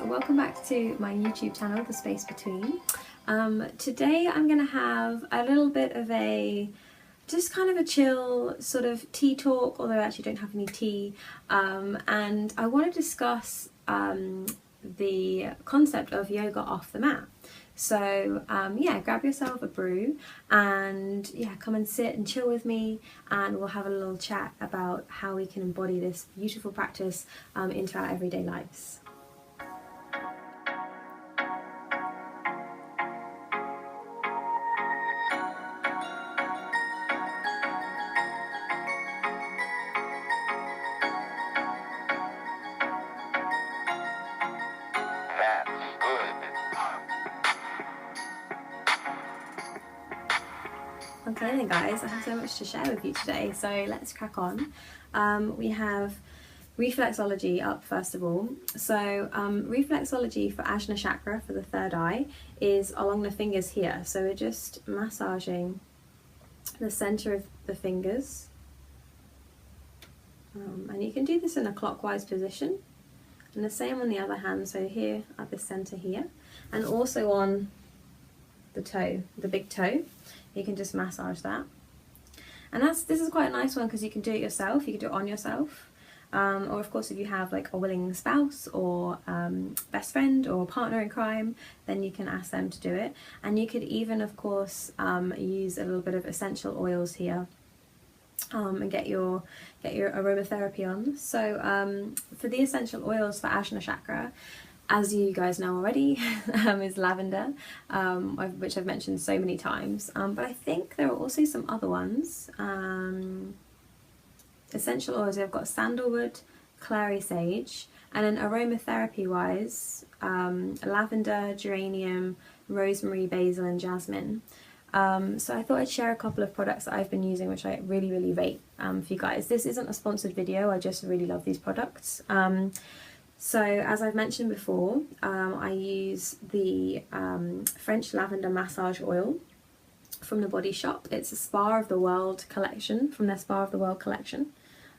welcome back to my YouTube channel, The Space Between. Today I'm going to have a little bit of just kind of a chill sort of tea talk, although I actually don't have any tea, and I want to discuss the concept of yoga off the mat. So yeah, grab yourself a brew and yeah, come and sit and chill with me, and we'll have a little chat about how we can embody this beautiful practice into our everyday lives. Okay then guys, I have so much to share with you today, so let's crack on. We have reflexology up first of all. So reflexology for Ajna Chakra, for the third eye, is along the fingers here. So we're just massaging the center of the fingers. And you can do this in a clockwise position. And the same on the other hand, so here at the center here. And also on the toe, the big toe. You can just massage that. And this is quite a nice one because you can do it yourself, you can do it on yourself. Or of course if you have like a willing spouse or best friend or partner in crime, then you can ask them to do it. And you could even of course use a little bit of essential oils here and get your aromatherapy on. So for the essential oils for Ajna Chakra, as you guys know already, is lavender, which I've mentioned so many times, but I think there are also some other ones. Essential oils, I've got sandalwood, clary sage, and then aromatherapy wise, lavender, geranium, rosemary, basil and jasmine. So I thought I'd share a couple of products that I've been using, which I really rate for you guys. This isn't a sponsored video, I just really love these products. So as I've mentioned before, I use the French lavender massage oil from the Body Shop. It's a Spa of the World collection, from their Spa of the World collection.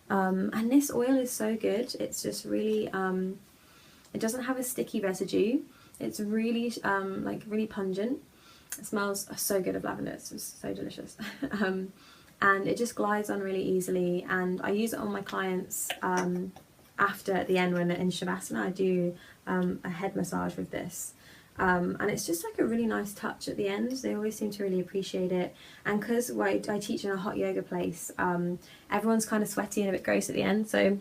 And this oil is so good. It's just really, it doesn't have a sticky residue. It's really like really pungent. It smells so good of lavender. It's just so delicious. And it just glides on really easily. And I use it on my clients after, at the end, when they're in Shavasana, I do a head massage with this. And it's just like a really nice touch at the end. They always seem to really appreciate it. And because I teach in a hot yoga place, everyone's kind of sweaty and a bit gross at the end. So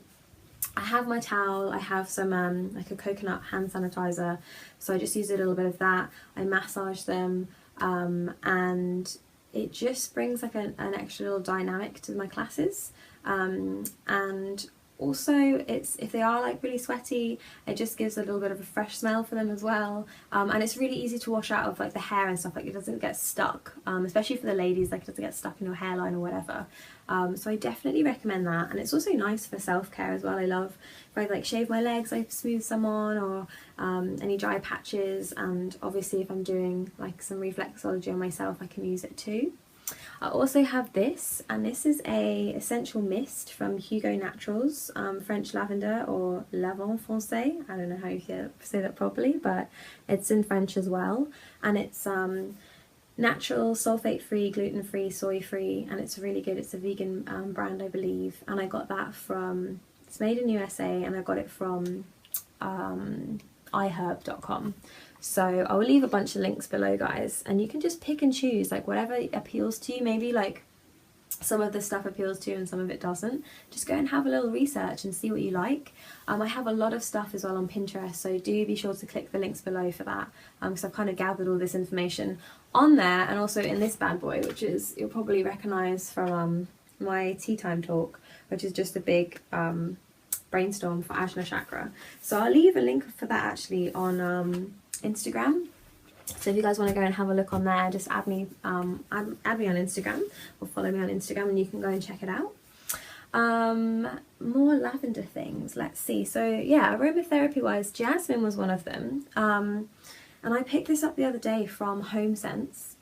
I have my towel, I have some like a coconut hand sanitizer. So I just use a little bit of that. I massage them and it just brings like an extra little dynamic to my classes. And also, if they are like really sweaty, it just gives a little bit of a fresh smell for them as well. And it's really easy to wash out of like the hair and stuff, like it doesn't get stuck, especially for the ladies, like it doesn't get stuck in your hairline or whatever. So I definitely recommend that. And it's also nice for self-care as well. I love, if I like shave my legs, I smooth some on, or any dry patches. And obviously if I'm doing like some reflexology on myself, I can use it too. I also have this, and this is a essential mist from Hugo Naturals, French lavender, or lavant français. I don't know how you say that properly, but it's in French as well. And it's natural, sulfate-free, gluten-free, soy-free, and it's really good. It's a vegan brand, I believe. And I got that from, it's made in USA, and I got it from iherb.com. So I will leave a bunch of links below, guys, and you can just pick and choose like whatever appeals to you. Maybe like some of the stuff appeals to you and some of it doesn't. Just go and have a little research and see what you like. I have a lot of stuff as well on Pinterest, so do be sure to click the links below for that, because I've kind of gathered all this information on there, and also in this bad boy, which is, you'll probably recognise from my tea time talk, which is just a big brainstorm for Ajna Chakra. So I'll leave a link for that actually on Instagram. So if you guys want to go and have a look on there, just add me on Instagram, or follow me on Instagram, and you can go and check it out. More lavender things, let's see. So yeah, aromatherapy wise, jasmine was one of them. And I picked this up the other day from Home Sense,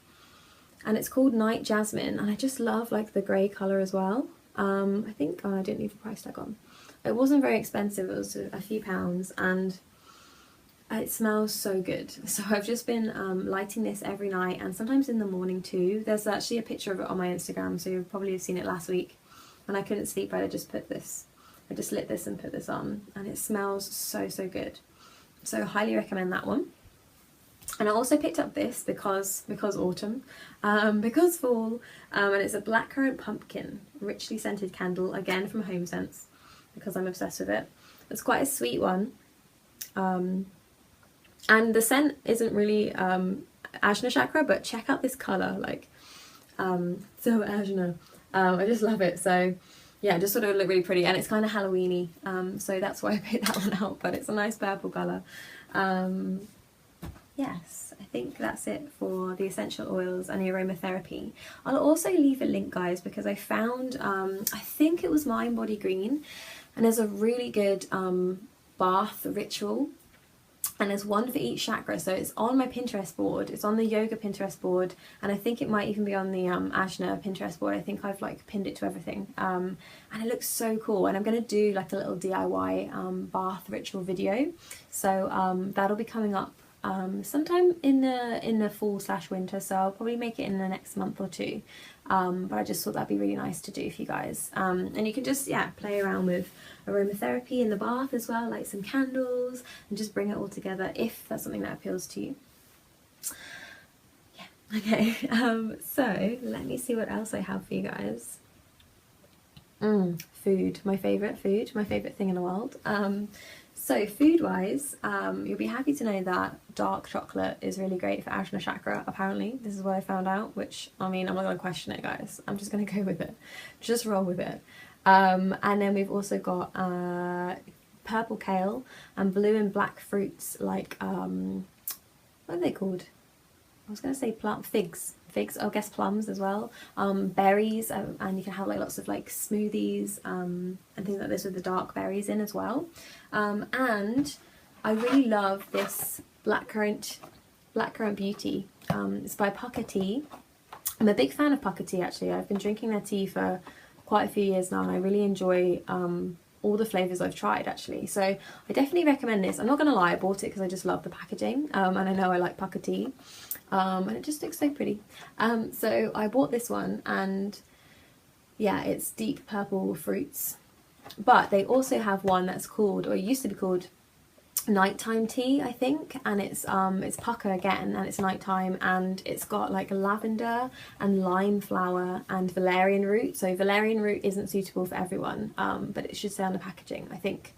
and it's called Night Jasmine, and I just love like the grey colour as well. I think, oh, I didn't leave the price tag on. It wasn't very expensive, it was a few pounds, and It smells so good. So I've just been lighting this every night, and sometimes in the morning too. There's actually a picture of it on my Instagram, so you'll probably have seen it last week. When I couldn't sleep, I just lit this and put this on, and it smells so good. So highly recommend that one. And I also picked up this because autumn, because fall, and it's a blackcurrant pumpkin richly scented candle, again from HomeSense, because I'm obsessed with it. It's quite a sweet one, and the scent isn't really Ajna Chakra, but check out this colour, like so Ajna. I just love it. So yeah, just sort of look really pretty, and it's kind of Halloweeny, so that's why I picked that one out, but it's a nice purple colour. Yes, I think that's it for the essential oils and the aromatherapy. I'll also leave a link, guys, because I found, I think it was Mind Body Green, and there's a really good bath ritual, and there's one for each chakra. So it's on my Pinterest board, it's on the yoga Pinterest board, and I think it might even be on the Ajna Pinterest board. I think I've like pinned it to everything, and it looks so cool, and I'm going to do like a little DIY bath ritual video, so that'll be coming up sometime in the fall/winter, so I'll probably make it in the next month or two, but I just thought that'd be really nice to do for you guys, and you can just play around with aromatherapy in the bath as well, like some candles, and just bring it all together if that's something that appeals to you. Okay, so let me see what else I have for you guys. Food, my favourite thing in the world. So food-wise, you'll be happy to know that dark chocolate is really great for Ajna Chakra, apparently. This is what I found out, which, I mean, I'm not going to question it, guys. I'm just going to go with it. Just roll with it. And then we've also got purple kale and blue and black fruits, like, what are they called? I was going to say figs, I guess plums as well, berries, and you can have like lots of like smoothies and things like this with the dark berries in as well. And I really love this blackcurrant beauty. It's by Pucker Tea. I'm a big fan of Pucker Tea, actually. I've been drinking their tea for quite a few years now, and I really enjoy all the flavours I've tried, actually. So I definitely recommend this. I'm not going to lie, I bought it because I just love the packaging, and I know I like Pucker Tea, and it just looks so pretty. So I bought this one, and yeah, it's deep purple fruits. But they also have one that's called, or it used to be called, nighttime tea, I think, and it's pucker again, and it's nighttime, and it's got like lavender and lime flower and valerian root. So valerian root isn't suitable for everyone, but it should say on the packaging, I think.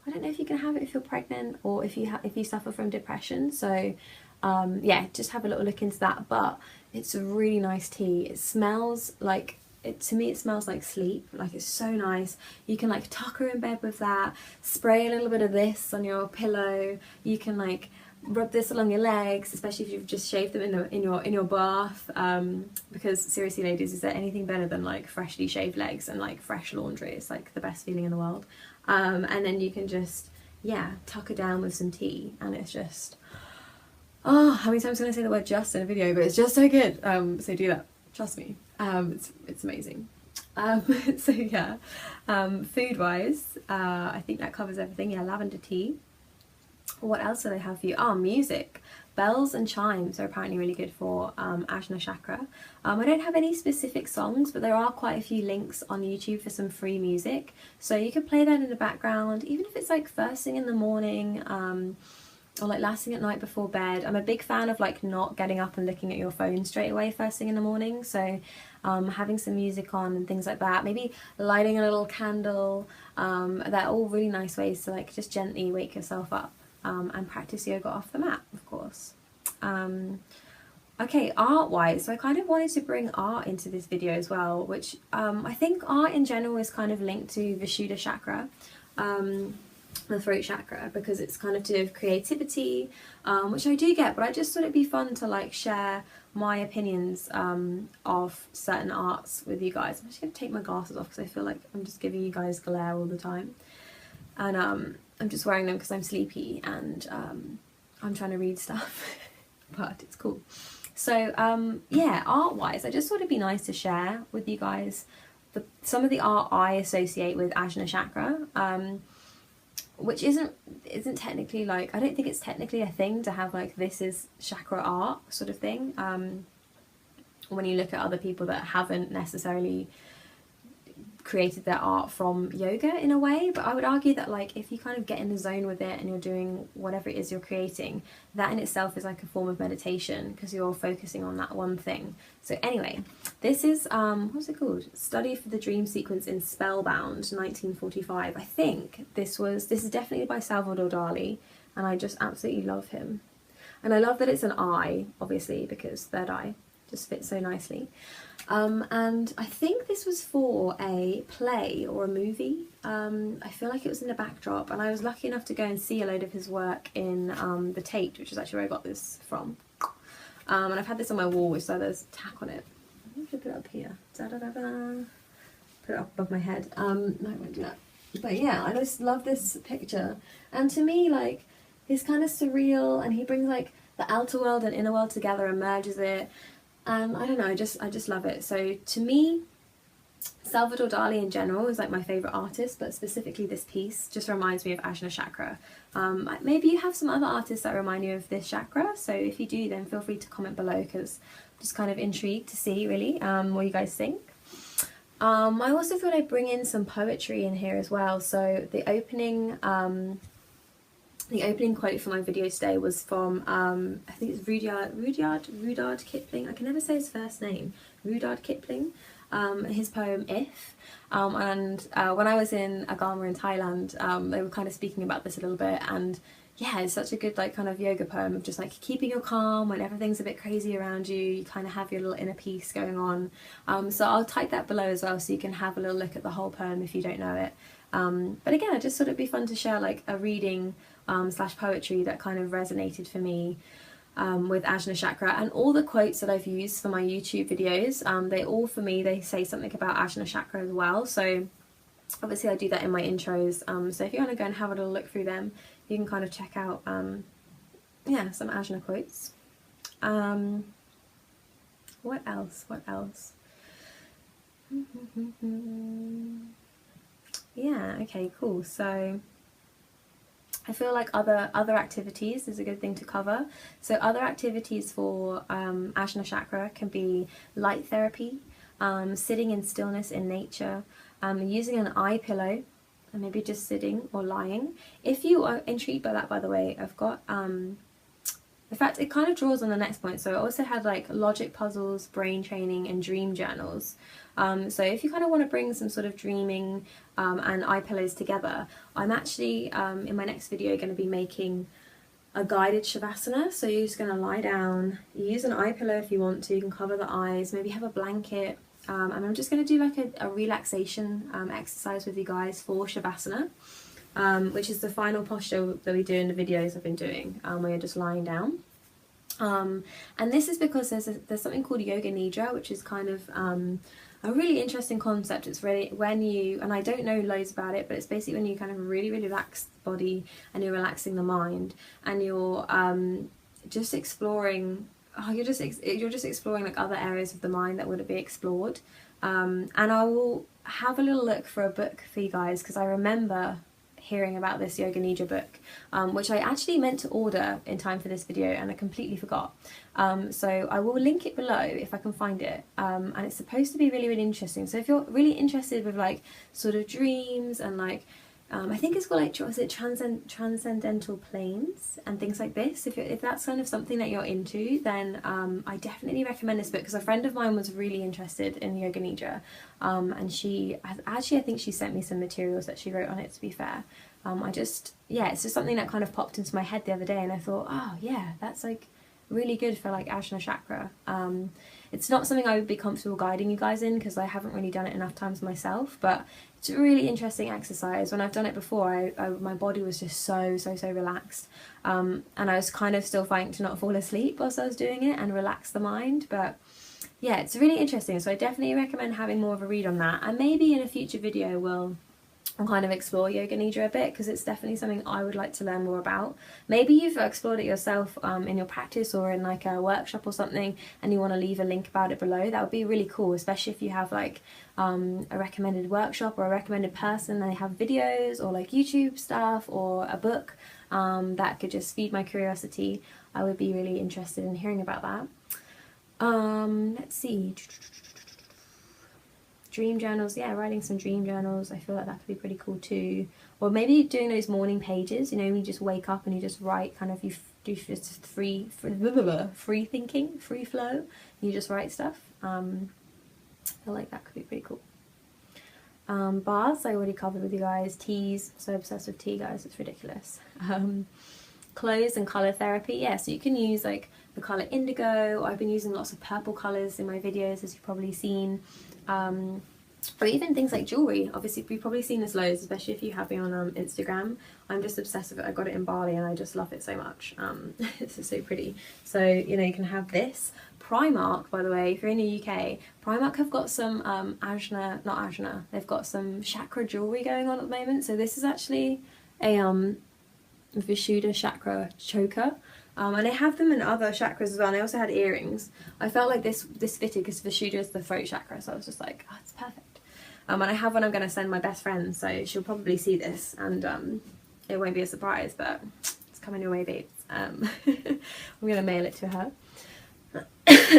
I don't know if you can have it if you're pregnant or if you suffer from depression, so yeah, just have a little look into that. But it's a really nice tea. It smells like, to me it smells like sleep, like it's so nice. You can like tucker in bed with that, spray a little bit of this on your pillow, you can like rub this along your legs, especially if you've just shaved them in your bath, because seriously ladies, is there anything better than like freshly shaved legs and like fresh laundry? It's like the best feeling in the world. And then you can just tucker down with some tea, and it's just, oh, how many times can I say the word just in a video, but it's just so good. So do that, trust me. It's amazing. So yeah, food wise, I think that covers everything. Yeah, lavender tea. What else do they have for you? Oh, music. Bells and chimes are apparently really good for Ajna Chakra. I don't have any specific songs, but there are quite a few links on YouTube for some free music, so you can play that in the background, even if it's like first thing in the morning, or like last thing at night before bed. I'm a big fan of like not getting up and looking at your phone straight away first thing in the morning, so having some music on and things like that, maybe lighting a little candle, they're all really nice ways to like just gently wake yourself up, and practice yoga off the mat, of course. Okay, art wise, so I kind of wanted to bring art into this video as well, which I think art in general is kind of linked to Vishuddha chakra, the throat chakra, because it's kind of to do with creativity, which I do get, but I just thought it'd be fun to like share my opinions of certain arts with you guys. I'm just going to take my glasses off because I feel like I'm just giving you guys glare all the time, and I'm just wearing them because I'm sleepy and I'm trying to read stuff but it's cool. So yeah, art wise, I just thought it'd be nice to share with you guys some of the art I associate with Ajna Chakra. which isn't technically like, I don't think it's technically a thing to have like this is chakra art sort of thing. When you look at other people that haven't necessarily created their art from yoga in a way, but I would argue that like if you kind of get in the zone with it and you're doing whatever it is you're creating, that in itself is like a form of meditation because you're focusing on that one thing. So anyway, this is what's it called? Study for the Dream Sequence in Spellbound, 1945. I think this is definitely by Salvador Dali, and I just absolutely love him. And I love that it's an eye, obviously, because third eye just fits so nicely. And I think this was for a play or a movie. I feel like it was in the backdrop, and I was lucky enough to go and see a load of his work in the Tate, which is actually where I got this from. And I've had this on my wall, so there's tack on it. I'm going to put it up here. Da-da-da-da. Put it up above my head. No, I won't do that. But yeah, I just love this picture. And to me, like, he's kind of surreal, and he brings like the outer world and inner world together and merges it. And I don't know, I just love it. So to me, Salvador Dali in general is like my favourite artist, but specifically this piece just reminds me of Ajna Chakra. Maybe you have some other artists that remind you of this chakra, so if you do, then feel free to comment below, because I'm just kind of intrigued to see really what you guys think. I also thought I'd bring in some poetry in here as well. So the opening quote for my video today was from, I think it's Rudyard Kipling. I can never say his first name. Rudyard Kipling. His poem If. When I was in Gala in Thailand, they were kind of speaking about this a little bit, and yeah, it's such a good like kind of yoga poem of just like keeping your calm when everything's a bit crazy around you. You kind of have your little inner peace going on. So I'll type that below as well, so you can have a little look at the whole poem if you don't know it. But again, I just thought it'd be fun to share like a reading slash poetry that kind of resonated for me with Ajna Chakra. And all the quotes that I've used for my YouTube videos, they say something about Ajna Chakra as well. So obviously I do that in my intros. So if you want to go and have a little look through them, you can kind of check out yeah, some Ajna quotes. What else? Yeah, okay, cool. So I feel like other activities is a good thing to cover. So other activities for Ajna Chakra can be light therapy, sitting in stillness in nature, using an eye pillow, and maybe just sitting or lying. If you are intrigued by that, by the way, I've got in fact, it kind of draws on the next point. So I also had like logic puzzles, brain training, and dream journals. So if you kind of want to bring some sort of dreaming and eye pillows together, I'm actually in my next video going to be making a guided shavasana. So you're just going to lie down, you use an eye pillow if you want to, you can cover the eyes, maybe have a blanket, and I'm just going to do like a relaxation exercise with you guys for shavasana. Which is the final posture that we do in the videos I've been doing, where you're just lying down. And this is because there's something called Yoga Nidra, which is kind of a really interesting concept. It's really when you, and I don't know loads about it, but it's basically when you kind of really relax the body and you're relaxing the mind, and you're just exploring. You're just exploring like other areas of the mind that wouldn't be explored. And I will have a little look for a book for you guys, because I remember hearing about this Yoga Nidra book, which I actually meant to order in time for this video and I completely forgot. So I will link it below if I can find it, and it's supposed to be really, really interesting. So if you're really interested with like sort of dreams and like I think it's called like, was it transcendental planes and things like this, if that's kind of something that you're into, then I definitely recommend this book, because a friend of mine was really interested in Yoga Nidra, and she actually, I think she sent me some materials that she wrote on it, to be fair. it's just something that kind of popped into my head the other day, and I thought, oh yeah, that's like really good for like Ajna Chakra. It's not something I would be comfortable guiding you guys in, because I haven't really done it enough times myself, but it's a really interesting exercise. When I've done it before, my body was just so relaxed, and I was kind of still fighting to not fall asleep whilst I was doing it and relax the mind. But yeah, it's really interesting, so I definitely recommend having more of a read on that, and maybe in a future video we'll and kind of explore Yoga Nidra a bit, because it's definitely something I would like to learn more about. Maybe you've explored it yourself in your practice or in like a workshop or something, and you want to leave a link about it below. That would be really cool, especially if you have like a recommended workshop or a recommended person, and they have videos or like YouTube stuff or a book that could just feed my curiosity. I would be really interested in hearing about that. Let's see. Dream journals, yeah, writing some dream journals. I feel like that could be pretty cool too. Or maybe doing those morning pages, you know, when you just wake up and you just write, kind of, you do just free thinking, free flow. You just write stuff. I feel like that could be pretty cool. Baths, I already covered with you guys. Teas, so obsessed with tea, guys, it's ridiculous. Clothes and colour therapy, yeah, so you can use like the colour indigo. I've been using lots of purple colours in my videos, as you've probably seen. Or even things like jewellery. Obviously you've probably seen this loads, especially if you have me on Instagram. I'm just obsessed with it. I got it in Bali and I just love it so much. It's just so pretty. So, you know, you can have this. Primark, by the way, if you're in the UK, Primark have got some they've got some chakra jewellery going on at the moment. So this is actually a Vishuddha chakra choker. And they have them in other chakras as well, and I also had earrings. I felt like this fitted because Vishuddha is the throat chakra, so I was just like, oh, it's perfect. And I have one I'm going to send my best friend, so she'll probably see this, and it won't be a surprise, but it's coming your way, babes. I'm going to mail it to her.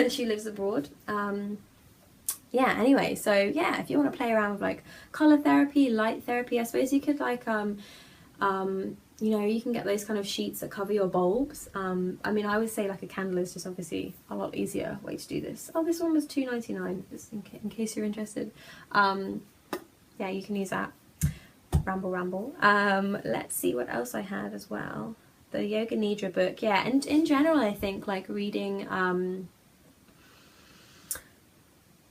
She lives abroad. Yeah, anyway, so yeah, if you want to play around with like colour therapy, light therapy, I suppose you could like you know, you can get those kind of sheets that cover your bulbs. I mean, I would say like a candle is just obviously a lot easier way to do this. Oh, this one was $2.99, just in case you're interested. Yeah, you can use that. Ramble. Let's see what else I had as well. The Yoga Nidra book, yeah, and in general, I think like reading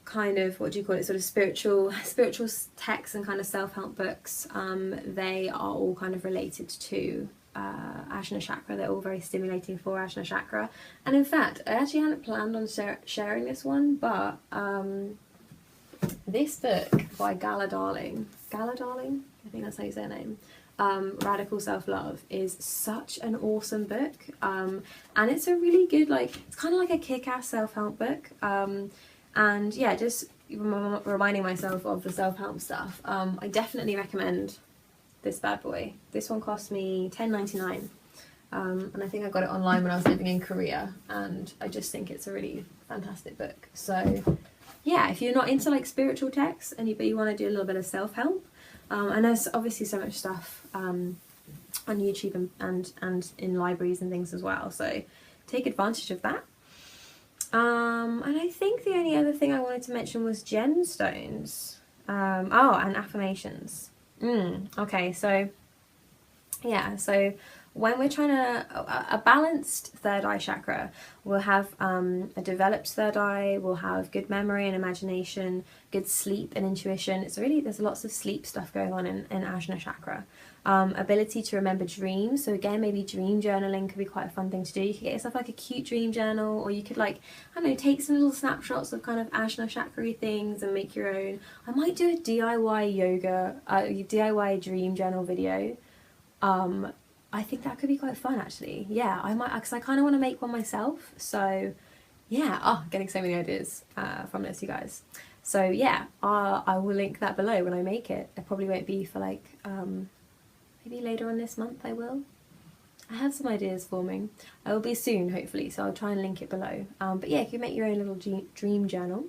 kind of, what do you call it, sort of spiritual texts and kind of self-help books, they are all kind of related to Ajna Chakra. They're all very stimulating for Ajna Chakra. And in fact, I actually hadn't planned on sharing this one, but this book by Gala Darling, I think that's how you say her name, Radical Self-Love, is such an awesome book, and it's a really good, like, it's kind of like a kick-ass self-help book. And yeah, just reminding myself of the self-help stuff. I definitely recommend this bad boy. This one cost me $10.99, and I think I got it online when I was living in Korea, and I just think it's a really fantastic book. So yeah, if you're not into like spiritual texts but you want to do a little bit of self-help, and there's obviously so much stuff on YouTube and in libraries and things as well, so take advantage of that. And I think the only other thing I wanted to mention was gemstones. Oh, and affirmations. Okay, so yeah, so when we're trying to, a balanced third eye chakra will have a developed third eye, will have good memory and imagination, good sleep and intuition. It's really, there's lots of sleep stuff going on in Ajna Chakra. Ability to remember dreams. So again, maybe dream journaling could be quite a fun thing to do. You could get yourself like a cute dream journal, or you could like, I don't know, take some little snapshots of kind of Ajna Chakra things and make your own. I might do a DIY yoga, DIY dream journal video. I think that could be quite fun actually. Yeah, I might, because I kind of want to make one myself. So yeah, getting so many ideas from this, you guys. So yeah, I will link that below when I make it. It probably won't be for like, maybe later on this month I will. I have some ideas forming. I will be soon, hopefully, so I'll try and link it below. But yeah, you can make your own little dream journal.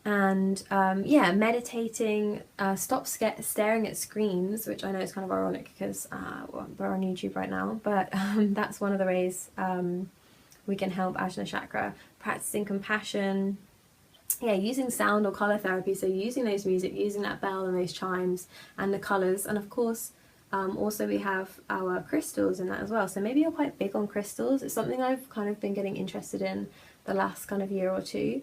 Yeah, meditating, stop staring at screens, which I know is kind of ironic because we're on YouTube right now, but that's one of the ways we can help Ajna Chakra. Practicing compassion, yeah, using sound or colour therapy, so using those music, using that bell and those chimes and the colours, and of course also we have our crystals in that as well. So maybe you're quite big on crystals. It's something I've kind of been getting interested in the last kind of year or two.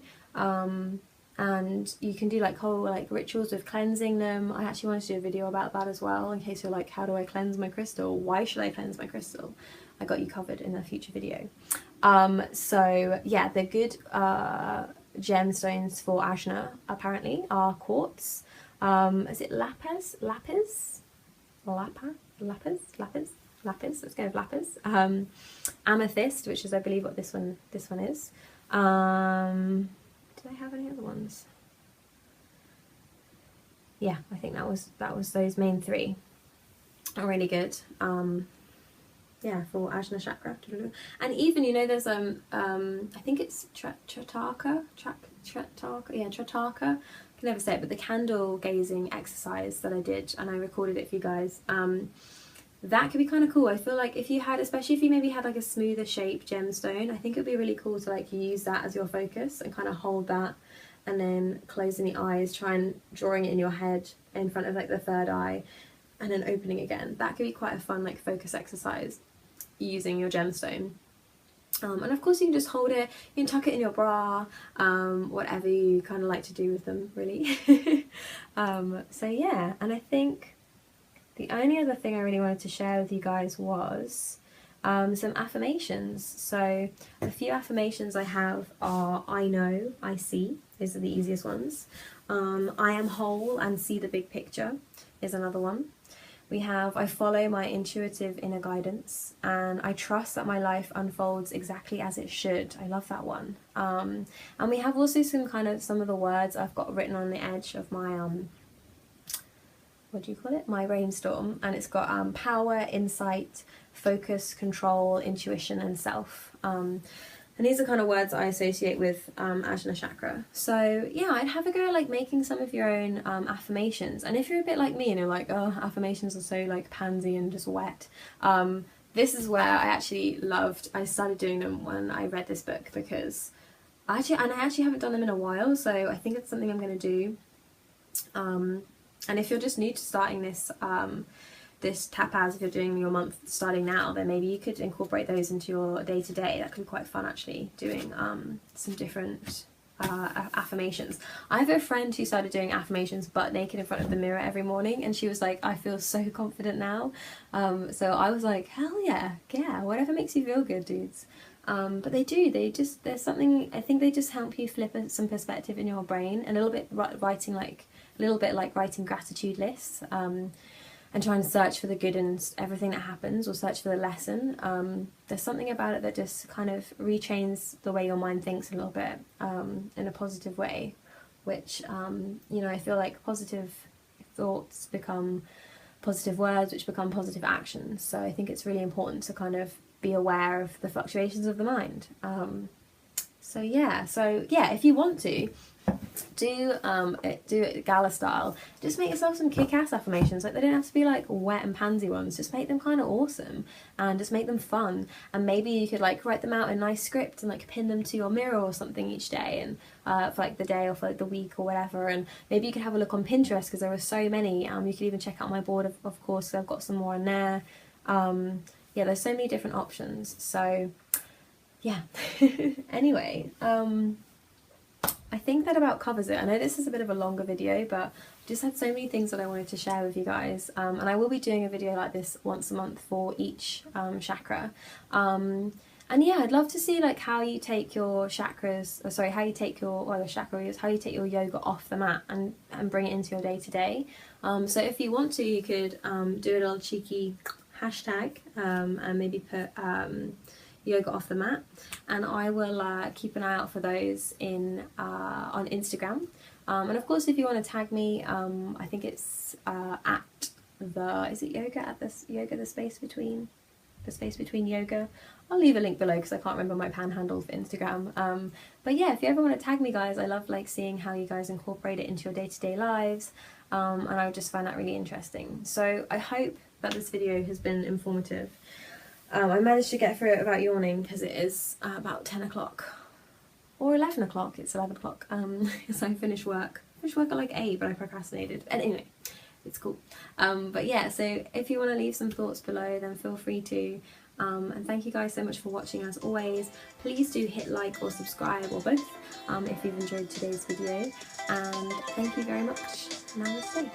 And you can do like whole like rituals with cleansing them. I actually want to do a video about that as well, in case you're like, how do I cleanse my crystal? Why should I cleanse my crystal? I got you covered in a future video. So yeah, they're good gemstones for Ajna apparently are quartz. Is it lapis? Lapis? Lapis? Let's go with lapis. Amethyst, which is I believe what this one is. Do I have any other ones? Yeah, I think that was those main three are really good. Yeah, for Ajna Chakra. And even, you know, there's I think it's Trataka. Yeah, Trataka. I can never say it, but the candle gazing exercise that I did, and I recorded it for you guys. That could be kind of cool. I feel like if you had, especially if you maybe had like a smoother shaped gemstone, I think it would be really cool to like use that as your focus and kind of hold that, and then closing the eyes, try and drawing it in your head in front of like the third eye, and then opening again. That could be quite a fun like focus exercise using your gemstone. And of course you can just hold it, you can tuck it in your bra, whatever you kind of like to do with them, really. So yeah, and I think the only other thing I really wanted to share with you guys was some affirmations. So a few affirmations I have are I know, I see, these are the easiest ones. I am whole and see the big picture is another one. We have I follow my intuitive inner guidance, and I trust that my life unfolds exactly as it should. I love that one. And we have also some of the words I've got written on the edge of my what do you call it? My brainstorm, and it's got power, insight, focus, control, intuition, and self. And these are kind of words I associate with Ajna Chakra. So yeah, I'd have a go at like making some of your own affirmations. And if you're a bit like me and you're like, oh, affirmations are so like pansy and just wet, this is where I started doing them when I read this book, because I actually haven't done them in a while, so I think it's something I'm going to do. And if you're just new to starting this this tapas, if you're doing your month starting now, then maybe you could incorporate those into your day-to-day. That could be quite fun actually, doing some different affirmations. I have a friend who started doing affirmations butt naked in front of the mirror every morning, and she was like, I feel so confident now. So I was like, hell yeah, whatever makes you feel good, dudes. But there's something, I think they just help you flip some perspective in your brain, a little bit like writing gratitude lists, and try and search for the good in everything that happens, or search for the lesson. There's something about it that just kind of retrains the way your mind thinks a little bit, in a positive way, which, you know, I feel like positive thoughts become positive words, which become positive actions. So I think it's really important to kind of be aware of the fluctuations of the mind. So yeah, if you want to, do it Gala style. Just make yourself some kick-ass affirmations. Like, they don't have to be like wet and pansy ones. Just make them kind of awesome, and just make them fun. And maybe you could like write them out in a nice script and like pin them to your mirror or something each day, and for like the day or for like the week or whatever. And maybe you could have a look on Pinterest, because there are so many. You could even check out my board of course, so I've got some more on there. Yeah, there's so many different options. So yeah. Anyway, I think that about covers it. I know this is a bit of a longer video, but I just had so many things that I wanted to share with you guys. And I will be doing a video like this once a month for each chakra. And yeah, I'd love to see like how you take your chakras, how you take your yoga off the mat and bring it into your day-to-day. So if you want to, you could do a little cheeky hashtag and maybe put yoga off the mat, and I will keep an eye out for those on Instagram. And of course, if you want to tag me, I think it's is it yoga at this yoga the space between yoga. I'll leave a link below because I can't remember my panhandle for Instagram. But yeah, if you ever want to tag me, guys, I love like seeing how you guys incorporate it into your day-to-day lives, and I just find that really interesting. So I hope that this video has been informative. I managed to get through it without yawning, because it is about 10 o'clock or 11 o'clock. It's 11 o'clock. So I finished work at like 8, but I procrastinated. And anyway, it's cool. But yeah, so if you want to leave some thoughts below, then feel free to. And thank you guys so much for watching. As always, please do hit like or subscribe, or both, if you've enjoyed today's video. And thank you very much. Namaste.